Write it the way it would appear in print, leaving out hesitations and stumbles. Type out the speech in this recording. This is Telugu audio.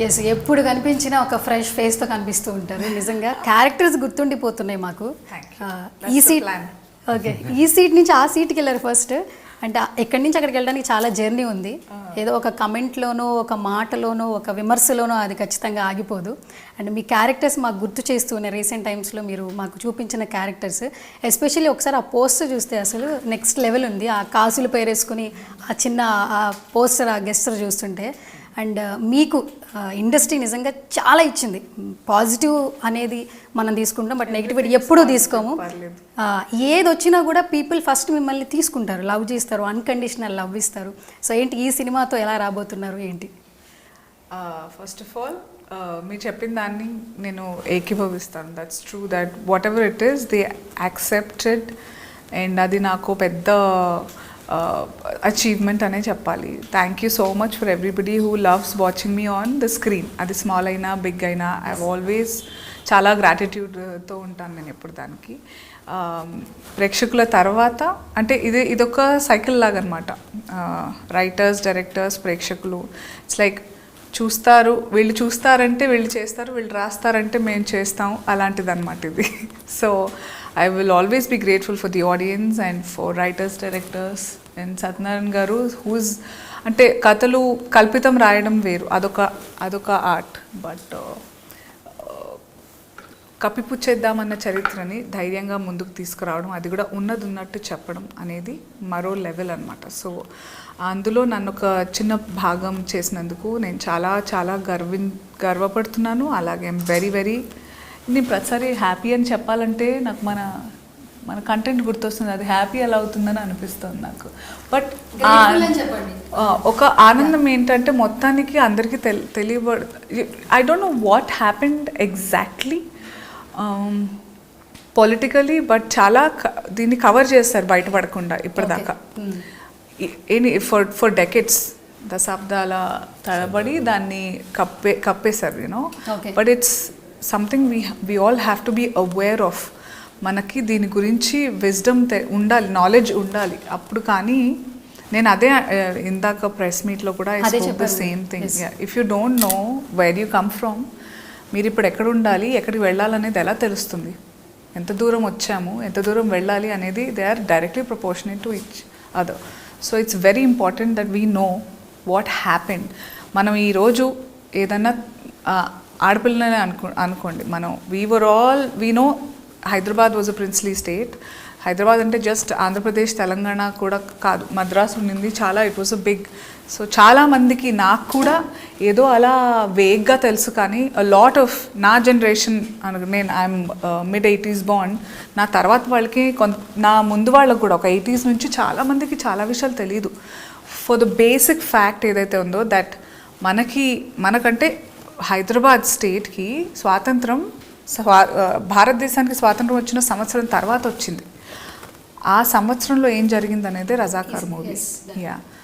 ఎస్, ఎప్పుడు కనిపించినా ఒక ఫ్రెష్ ఫేస్తో కనిపిస్తూ ఉంటారు. నిజంగా క్యారెక్టర్స్ గుర్తుండిపోతున్నాయి మాకు. ఈ సీట్, ఓకే, ఈ సీట్ నుంచి ఆ సీట్కి వెళ్ళారు ఫస్ట్. అంటే ఎక్కడి నుంచి అక్కడికి వెళ్ళడానికి చాలా జర్నీ ఉంది. ఏదో ఒక కమెంట్లోనో, ఒక మాటలోనో, ఒక విమర్శలోనో అది ఖచ్చితంగా ఆగిపోదు. అండ్ మీ క్యారెక్టర్స్ మాకు గుర్తు చేస్తూ ఉన్నాయి. రీసెంట్ టైమ్స్లో మీరు మాకు చూపించిన క్యారెక్టర్స్, ఎస్పెషల్లీ ఒకసారి ఆ పోస్టర్ చూస్తే అసలు నెక్స్ట్ లెవెల్ ఉంది. ఆ కాసులు పేరేసుకుని ఆ చిన్న ఆ పోస్టర్, ఆ గెస్టర్ చూస్తుంటే. అండ్ మీకు ఇండస్ట్రీ నిజంగా చాలా ఇచ్చింది. పాజిటివ్ అనేది మనం తీసుకుంటాం, బట్ నెగిటివిటీ ఎప్పుడూ తీసుకోము. ఏది వచ్చినా కూడా పీపుల్ ఫస్ట్ మిమ్మల్ని తీసుకుంటారు, లవ్ చేస్తారు, అన్కండిషనల్ లవ్ ఇస్తారు. సో ఏంటి ఈ సినిమాతో ఎలా రాబోతున్నారు ఏంటి? ఫస్ట్ ఆఫ్ ఆల్ మీరు చెప్పిన దాన్ని నేను ఏకీభవిస్తాను. That's true that whatever it is they accepted. And అది నాకు పెద్ద అచీవ్మెంట్ అనే చెప్పాలి. Thank you so much for everybody who loves watching me on the screen. అది స్మాల్ అయినా బిగ్ అయినా ఐ ఆల్వేస్ చాలా గ్రాటిట్యూడ్తో ఉంటాను నేను ఎప్పుడు దానికి. ప్రేక్షకుల తర్వాత అంటే ఇదొక సైకిల్ లాగా అనమాట. రైటర్స్, డైరెక్టర్స్, ప్రేక్షకులు, ఇట్స్ లైక్ చూస్తారు, వీళ్ళు చూస్తారంటే వీళ్ళు చేస్తారు, వీళ్ళు రాస్తారంటే మేము చేస్తాం, అలాంటిది అనమాట ఇది. So I will always be grateful for the audience and for writers, directors and Satyanarayana garu who's అంటే కథలు కల్పితం రాయడం వేరు, అదొక ఆర్ట్. బట్ కప్పిపుచ్చేద్దామన్న చరిత్రని ధైర్యంగా ముందుకు తీసుకురావడం, అది కూడా ఉన్నట్టు చెప్పడం అనేది మరో లెవెల్ అనమాట. సో అందులో నన్ను ఒక చిన్న భాగం చేసినందుకు నేను చాలా చాలా గర్వపడుతున్నాను. అలాగే ఐమ్ వెరీ నేను ప్రతిసారి హ్యాపీ అని చెప్పాలంటే నాకు మన కంటెంట్ గుర్తొస్తుంది. అది హ్యాపీ ఎలా అవుతుందని అనిపిస్తుంది నాకు. బట్ ఒక ఆనందం ఏంటంటే మొత్తానికి అందరికీ తెలియబడు. I don't know what happened exactly politically, but చాలా దీన్ని కవర్ చేస్తారు బయటపడకుండా ఇప్పటిదాకా. ఫర్ డెకెట్స్, దశాబ్దాల తడబడి దాన్ని కప్పేశారు, you know. But it's something we all have to be aware of. మనకి దీని గురించి విజ్డమ్ ఉండాలి, నాలెడ్జ్ ఉండాలి. అప్పుడు కానీ నేను అదే ఇందాక ప్రెస్ మీట్లో కూడా I spoke the same thing. If you don't know where you come from, మీరు ఇప్పుడు ఎక్కడ ఉండాలి, ఎక్కడికి వెళ్ళాలనేది ఎలా తెలుస్తుంది? ఎంత దూరం వచ్చాము, ఎంత దూరం వెళ్ళాలి అనేది they are directly proportionate to each other. So it's very important that we know what happened. మనం ఈరోజు ఏదన్నా ఆడపిల్లనే అనుకోండి, మనం we know Hyderabad was a princely state. Hyderabad అంటే జస్ట్ ఆంధ్రప్రదేశ్, తెలంగాణ కూడా కాదు, మద్రాసు ఉండింది చాలా. It was a big. So చాలామందికి, నాకు కూడా ఏదో అలా వేగ్గా తెలుసు, కానీ లాట్ ఆఫ్ నా జనరేషన్, నేను ఐఎమ్ mid-80s బాండ్, నా తర్వాత వాళ్ళకి నా ముందు వాళ్ళకి కూడా ఒక 80s నుంచి చాలామందికి చాలా విషయాలు తెలియదు. ఫర్ ద బేసిక్ ఫ్యాక్ట్ ఏదైతే ఉందో దట్ మనకంటే హైదరాబాద్ స్టేట్కి స్వాతంత్రం, భారతదేశానికి స్వాతంత్రం వచ్చిన సంవత్సరం తర్వాత వచ్చింది. ఆ సంవత్సరంలో ఏం జరిగింది అనేది రజాకార్ మూవీ. యా,